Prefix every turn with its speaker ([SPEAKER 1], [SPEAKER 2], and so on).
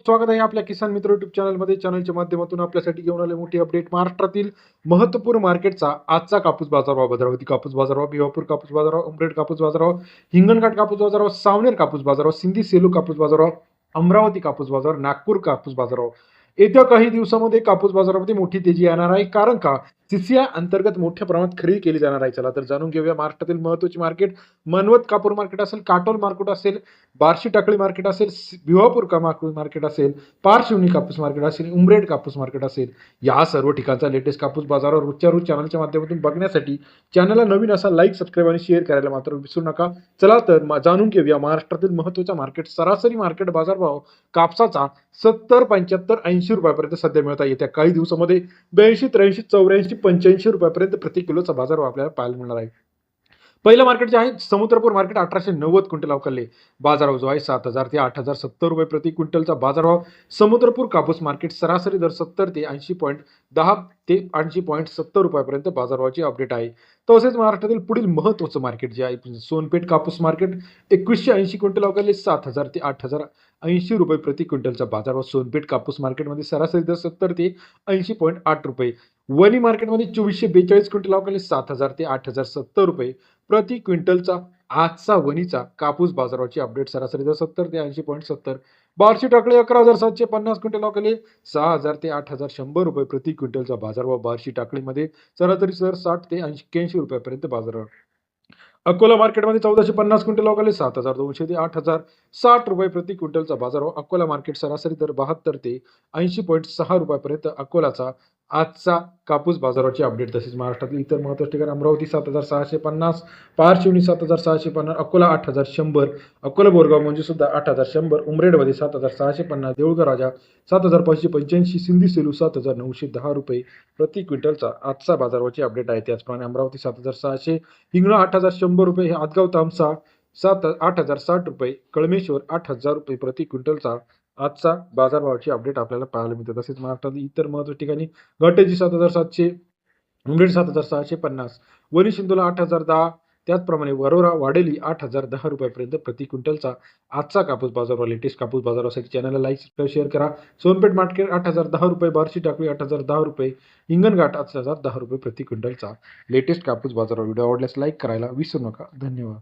[SPEAKER 1] स्वागत आहे आपल्या किसान मित्र युट्यूब चॅनलमध्ये. चॅनलच्या माध्यमातून आपल्यासाठी घेऊन आले मोठी अपडेट. महाराष्ट्रातील महत्त्वपूर्ण मार्केटचा आजचा कापूस बाजारभाव, भद्रावती कापूस बाजारभाव, भिवापूर कापूस बाजारभाव, उमरेड कापूस बाजारभाव, हिंगणघाट कापूस बाजारभाव, सावनेर कापूस बाजारभाव, सिंधी सेलू कापूस बाजारभाव, अमरावती कापूस बाजार, नागपूर कापूस बाजारभाव. येत्या काही दिवसामध्ये कापूस बाजारामध्ये मोठी तेजी येणार आहे. कारण का? सीसीआय अंतर्गत मोठ्या प्रमाणात खरेदी केली जाणार आहे. चला तर जाणून घेऊया महाराष्ट्रातील महत्त्वाची मार्केट. मनवत कापूर मार्केट असेल, काटोल मार्केट असेल, बार्शी टाकळी मार्केट असेल, भिवापूर मार्केट असेल, पारशिवनी कापूस मार्केट असेल, उमरेड कापूस मार्केट असेल, या सर्व ठिकाणचा लेटेस्ट कापूस बाजारावर रोजच्या रोज चॅनलच्या माध्यमातून बघण्यासाठी चॅनलला नवीन असा लाईक, सबस्क्राईब आणि शेअर करायला मात्र विसरू नका. चला तर जाणून घेऊया महाराष्ट्रातील महत्त्वाचा मार्केट. सरासरी मार्केट बाजारभाव कापसाचा 70, 75, 80 रुपयापर्यंत सध्या मिळत आहे. येत्या काही दिवसामध्ये 82, 83, 84, 85 रुपयापर्यंत प्रति किलोचा बाजारभाव आपल्याला पाहायला मिळणार आहे. पहिलं मार्केट जे आहे समुद्रपूर मार्केट 1890 क्विंटल अवकाले. बाजारभाव जो आहे 7000 ते 8070 रुपये प्रति क्विंटलचा बाजारभाव. समुद्रपूर कापूस मार्केट सरासरी दर 70 ते 80.10 ते 80.70 रुपयापर्यंत बाजारभावाची अपडेट आहे. तसेच महाराष्ट्रातील पुढील महत्त्वाचं मार्केट जे आहे सोनपेठ कापूस मार्केट 2180 क्विंटल अवकाले. 7000 ते 8080 रुपये प्रति क्विंटलचा बाजारभाव सोनपेठ कापूस मार्केटमध्ये सरासरी दर 70 ते 80.8 रुपये. वणी मार्केटमध्ये 2442 क्विंटल अवकाले. 7000 ते 8070 रुपये प्रति क्विंटलचा आजचा वणीचा कापूस बाजाराची अपडेट. सरासरी दर 70 ते 80.70. बार्शी टाकळी 11750 क्विंटल अवकाले. 6000 ते 8100 रुपये प्रति क्विंटलचा बाजारभाव बार्शी टाकळीमध्ये. सरासरी दर 60 ते 81 रुपयापर्यंत बाजारभाव. अकोला मार्केटमध्ये 1450 क्विंटल अवकाले. 7200 ते 8060 रुपये प्रति क्विंटलचा बाजारभाव. अकोला मार्केट सरासरी दर 72 ते 80.6 रुपयापर्यंत अकोलाचा आजचा कापूस बाजाराची अपडेट. तसेच महाराष्ट्रातील इतर महत्त्वाचे ठिकाण अमरावती 7650, पारशिवनी 7650, अकोला 8100, अकोला बोरगाव म्हणजे सुद्धा 8100, उमरेडमध्ये 7650, देऊळगाव राजा 7585, सिंधी सेलू 7910 रुपये प्रति क्विंटलचा आजचा बाजाराची अपडेट आहे. त्याचप्रमाणे अमरावती 7600, हिंगणा 8100 रुपये, आदगाव तामसा 8060 रुपये, कळमेश्वर 8000 रुपये प्रति क्विंटलचा आजचा बाजारभावाची अपडेट आपल्याला पाहायला मिळते. तसेच महाराष्ट्रातील इतर महत्त्वाच्या ठिकाणी घाटेजी 7700, उमरेड 7650, वणी शिंदोला 8010, त्याचप्रमाणे वरोरा वाडेली 8010 रुपयापर्यंत प्रति क्विंटलचा आजचा कापूस बाजारभाव. लेटेस्ट कापूस बाजारासाठी चॅनलला लाईक, सबस्क्राईब, शेअर करा. सोनपेठ मार्केट 8010 रुपये, बार्शी टाकळी 8010 रुपये, हिंगणघाट 8010 रुपये प्रति क्विंटलचा लेटेस्ट कापूस बाजारभाव. व्हिडिओ आवडल्यास लाईक करायला विसरू नका. धन्यवाद.